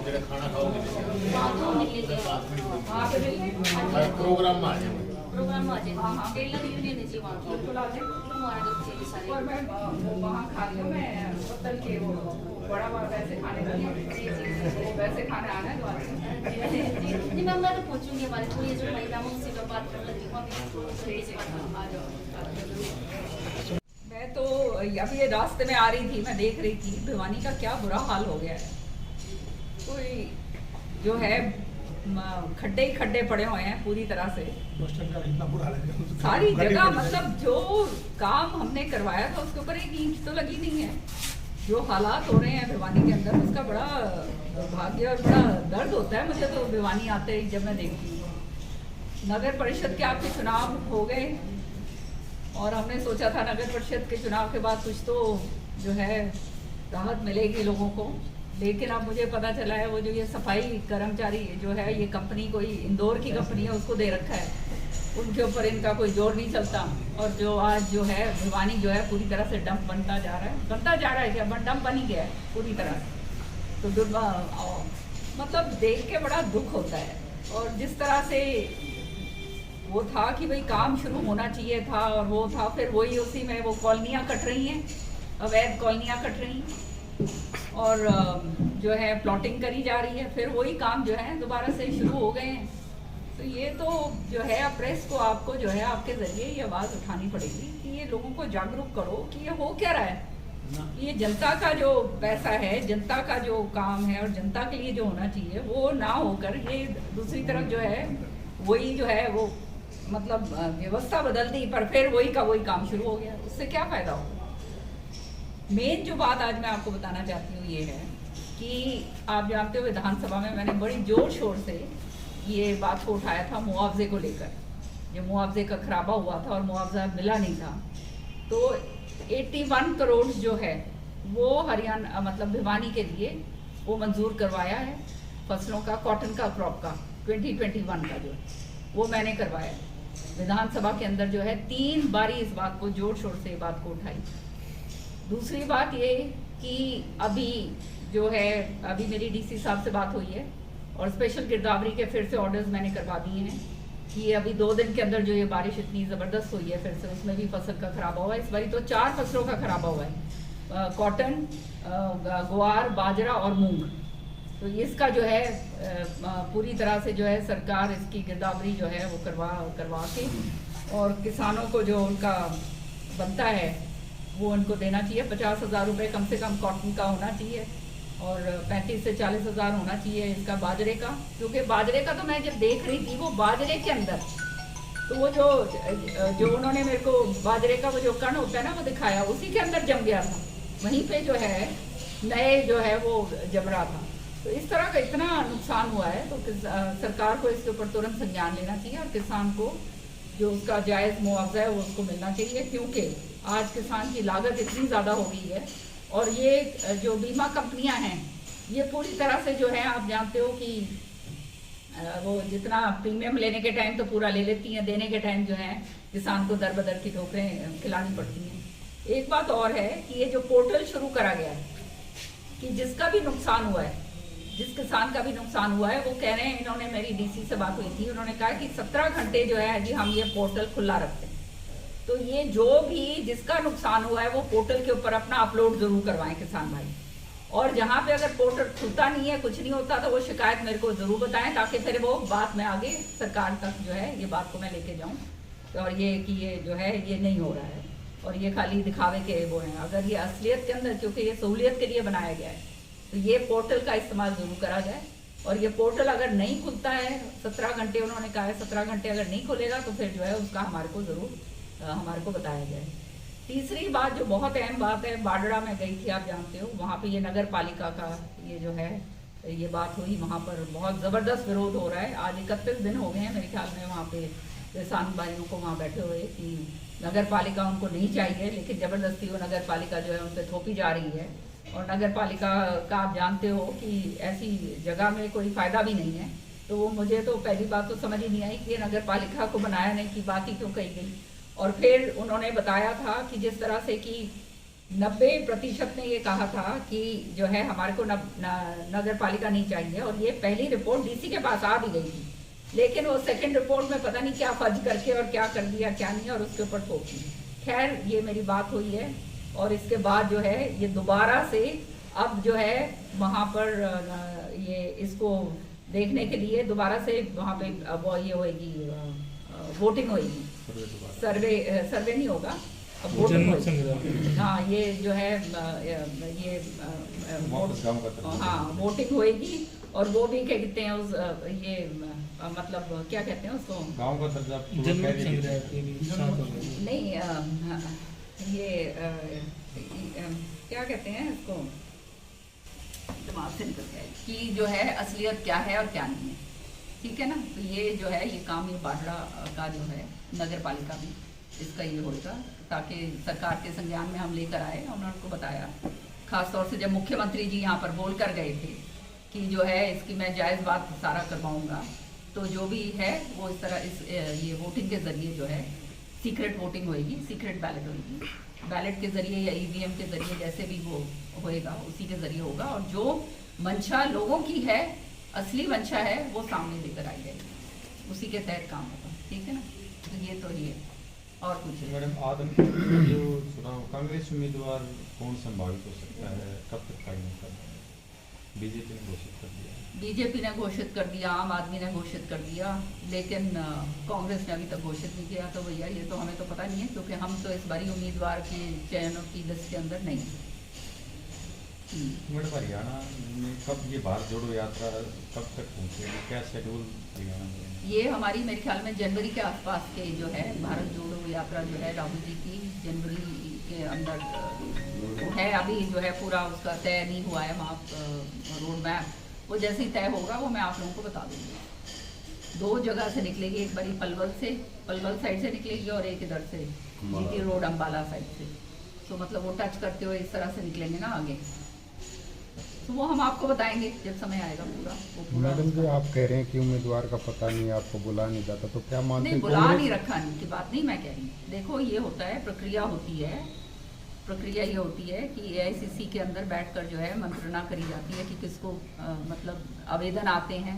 जेड़ा खाना खाओगे वहाँ तो मिलेंगे वहाँ पे मिलने प्रोग्राम में आ जाए प्रोग्राम में आ जाए टेलर यूनियन है जी वहाँ की बिल्कुल आ जाए। हमारे जो चाहिए सारे और मैं वो वहाँ खाती हूँ, मैं पत्तल के वो बड़ा बड़ा वैसे खाने लगी, वो वैसे खाने आना है तो आते हैं। जी मैम मैं तो पूछूंगी हमारे को ये जो महिला हूँ उसी में बात कर लेती हूँ आ जाओ। मैं तो अभी ये रास्ते में आ रही थी, मैं देख रही थी भिवानी का क्या बुरा हाल हो गया है। कोई जो है खड्डे ही खड्डे पड़े हुए हैं पूरी तरह से, इतना बुरा लगा सारी जगह। मतलब जो काम हमने करवाया था उसके ऊपर एक ईंट तो लगी नहीं है। जो हालात हो रहे हैं भिवानी के अंदर, उसका बड़ा दुर्भाग्य और बड़ा दर्द होता है मुझे तो भिवानी आते ही जब मैं देखती हूँ। नगर परिषद के आपके चुनाव हो गए और हमने सोचा था नगर परिषद के चुनाव के बाद कुछ तो जो है राहत मिलेगी लोगों को, लेकिन अब मुझे पता चला है वो जो ये सफाई कर्मचारी जो है, ये कंपनी कोई इंदौर की कंपनी है, उसको दे रखा है, उनके ऊपर इनका कोई जोर नहीं चलता। और जो आज जो है भिवानी जो है पूरी तरह से डंप बनता जा रहा है क्या, डंप बन ही गया है पूरी तरह से। तो मतलब देख के बड़ा दुख होता है। और जिस तरह से वो था कि भाई काम शुरू होना चाहिए था और वो था, फिर वही उसी में वो कॉलोनियाँ कट रही हैं, अवैध कॉलोनियाँ कट रही हैं और जो है प्लॉटिंग करी जा रही है, फिर वही काम जो है दोबारा से शुरू हो गए हैं। तो ये तो जो है प्रेस को आपको जो है आपके जरिए ये आवाज़ उठानी पड़ेगी कि ये लोगों को जागरूक करो कि ये हो क्या रहा है। ये जनता का जो पैसा है, जनता का जो काम है और जनता के लिए जो होना चाहिए वो ना होकर ये दूसरी तरफ जो है वही जो है वो मतलब व्यवस्था बदल दी पर फिर वही का वही काम शुरू हो गया। उससे क्या फ़ायदा होगा। मेन जो बात आज मैं आपको बताना चाहती हूँ ये है कि आप जानते हो विधानसभा में मैंने बड़ी जोर शोर से ये बात को उठाया था मुआवजे को लेकर। जो मुआवजे का खराबा हुआ था और मुआवजा मिला नहीं था, तो 81 करोड़ जो है वो हरियाणा मतलब भिवानी के लिए वो मंजूर करवाया है। फसलों का, कॉटन का क्रॉप का 2021 का जो है वो मैंने करवाया। विधानसभा के अंदर जो है 3 बारी इस बात को जोर शोर से बात को उठाई। दूसरी बात ये कि अभी जो है अभी मेरी डीसी साहब से बात हुई है और स्पेशल गिरदावरी के फिर से ऑर्डर्स मैंने करवा दिए हैं कि अभी 2 दिन के अंदर जो ये बारिश इतनी ज़बरदस्त हुई है फिर से उसमें भी फसल का खराबा हुआ है। इस बारी तो 4 फसलों का खराबा हुआ है, कॉटन, ग्वार, बाजरा और मूंग। तो इसका जो है पूरी तरह से जो है सरकार इसकी गिरदावरी जो है वो करवा के और किसानों को जो उनका बनता है वो उनको देना चाहिए। 50,000 रुपये कम से कम कॉटन का होना चाहिए और 35 से 40,000 होना चाहिए इसका बाजरे का। क्योंकि बाजरे का तो मैं जब देख रही थी वो बाजरे के अंदर तो वो जो उन्होंने मेरे को बाजरे का वो जो कण होता है ना वो दिखाया, उसी के अंदर जम गया था, वहीं पे जो है नए जो है वो जम रहा था। तो इस तरह का इतना नुकसान हुआ है तो सरकार को इसके ऊपर तुरंत संज्ञान लेना चाहिए और किसान को जो उसका जायज़ मुआवजा है वो उसको मिलना चाहिए। क्योंकि आज किसान की लागत इतनी ज़्यादा हो गई है और ये जो बीमा कंपनियां हैं ये पूरी तरह से जो है आप जानते हो कि वो जितना प्रीमियम लेने के टाइम तो पूरा ले लेती हैं, देने के टाइम जो है किसान को दर बदर की ठोकरें खिलानी पड़ती हैं। एक बात और है कि ये जो पोर्टल शुरू करा गया है कि जिसका भी नुकसान हुआ है, जिस किसान का भी नुकसान हुआ है, वो कह रहे हैं, इन्होंने मेरी डीसी से बात हुई थी, उन्होंने कहा कि 17 घंटे जो है जी हम ये पोर्टल खुला रखते हैं। तो ये जो भी जिसका नुकसान हुआ है वो पोर्टल के ऊपर अपना अपलोड जरूर करवाएं किसान भाई। और जहाँ पे अगर पोर्टल खुलता नहीं है, कुछ नहीं होता, तो वो शिकायत मेरे को जरूर बताएं ताकि फिर वो बात मैं आगे सरकार तक जो है ये बात को मैं लेके जाऊँ और ये कि ये जो है ये नहीं हो रहा है और ये खाली दिखावे के वो हैं। अगर ये असलियत के अंदर, क्योंकि ये सहूलियत के लिए बनाया गया है, तो ये पोर्टल का इस्तेमाल जरूर करा जाए। और ये पोर्टल अगर नहीं खुलता है 17 घंटे, उन्होंने कहा है 17 घंटे अगर नहीं खुलेगा तो फिर जो है उसका हमारे को बताया जाए। तीसरी बात जो बहुत अहम बात है, बाडड़ा में गई थी, आप जानते हो, वहाँ पे ये नगर पालिका का ये जो है ये बात हुई, वहाँ पर बहुत ज़बरदस्त विरोध हो रहा है। आज 31 दिन हो गए हैं मेरे ख्याल में वहाँ पे किसान भाइयों को वहाँ बैठे हुए कि नगर पालिका उनको नहीं चाहिए, लेकिन ज़बरदस्ती वो नगर पालिका जो है उन पर थोपी जा रही है। और नगर पालिका का आप जानते हो कि ऐसी जगह में कोई फ़ायदा भी नहीं है। तो वो मुझे तो पहली बात तो समझ ही नहीं आई कि ये नगर पालिका को बनाया नहीं, कि बात ही क्यों कही गई। और फिर उन्होंने बताया था कि जिस तरह से कि 90% ने ये कहा था कि जो है हमारे को नगर पालिका नहीं चाहिए, और ये पहली रिपोर्ट डीसी के पास आ भी गई थी, लेकिन वो सेकंड रिपोर्ट में पता नहीं क्या फर्ज करके और क्या कर दिया क्या नहीं, और उसके ऊपर ठोक दी। खैर ये मेरी बात हुई है, और इसके बाद जो है ये दोबारा से अब जो है वहाँ पर ये इसको देखने के लिए दोबारा से वहाँ पे वो ये होएगी, वोटिंग होएगी, सर्वे नहीं होगा, अब वोटिंग होएगी। हाँ ये जो है ये हाँ वोटिंग होएगी, और वो भी क्या कहते हैं उस ये मतलब क्या कहते हैं उसको, गांव का दर्जा नहीं ये क्या कहते हैं इसको, दिमाग से निकल गया कि जो है असलियत क्या है और क्या नहीं है, ठीक है ना। तो ये जो है ये काम ये बाढ़ड़ा का जो है नगर पालिका में इसका ये होगा, ताकि सरकार के संज्ञान में हम लेकर आए। उन्होंने उनको बताया, खास तौर से जब मुख्यमंत्री जी यहाँ पर बोल कर गए थे कि जो है इसकी मैं जायज़ बात सारा करवाऊँगा, तो जो भी है वो इस तरह इस ये वोटिंग के ज़रिए जो है सीक्रेट वोटिंग होएगी, सीक्रेट बैलेट होएगी, बैलेट के ज़रिए या ईवीएम के ज़रिए जैसे भी वो होएगा उसी के ज़रिए होगा, और जो मंशा लोगों की है, असली मंशा है, वो सामने लेकर आई जाएगी, उसी के तहत काम होगा, ठीक है ना। तो ये और कुछ मैडम आदमपुर जो चुनाव कांग्रेस उम्मीदवार कौन संभावित हो सकता है, कब तक फाइनल करना है? बीजेपी ने घोषित कर दिया, बीजेपी ने घोषित कर दिया, आम आदमी ने घोषित कर दिया, लेकिन कांग्रेस ने अभी तक घोषित नहीं किया। तो भैया ये तो हमें तो पता नहीं है, क्योंकि हम तो इस बारी उम्मीदवार के चयनों की लिस्ट के अंदर नहीं है। मैडम हरियाणा में कब ये भारत जोड़ो यात्रा कब तक पहुँचेगी, क्या शेड्यूल हरियाणा में? ये हमारी मेरे ख्याल में जनवरी के आसपास के जो है भारत जोड़ो यात्रा जो है राहुल जी की जनवरी के अंदर है। अभी जो है पूरा उसका तय नहीं हुआ है, वहाँ रोड मैप, वो जैसे ही तय होगा वो मैं आप लोगों को बता दूँगी। 2 जगह से निकलेगी, एक बारी पलवल साइड से निकलेगी, और एक इधर से जीटी रोड अम्बाला साइड से। तो मतलब वो टच करते हुए इस तरह से निकलेंगे ना आगे, तो वो हम आपको बताएंगे जब समय आएगा पूरा। मैडम जी आप कह रहे हैं कि उम्मीदवार का पता नहीं, आपको बुला नहीं जाता, तो क्या मानते हैं? नहीं, बुला नहीं रखा नहीं की बात नहीं मैं कह रही। देखो ये होता है, प्रक्रिया ये होती है कि AICC के अंदर बैठकर जो है मंत्रणा करी जाती है कि किसको मतलब आवेदन आते हैं।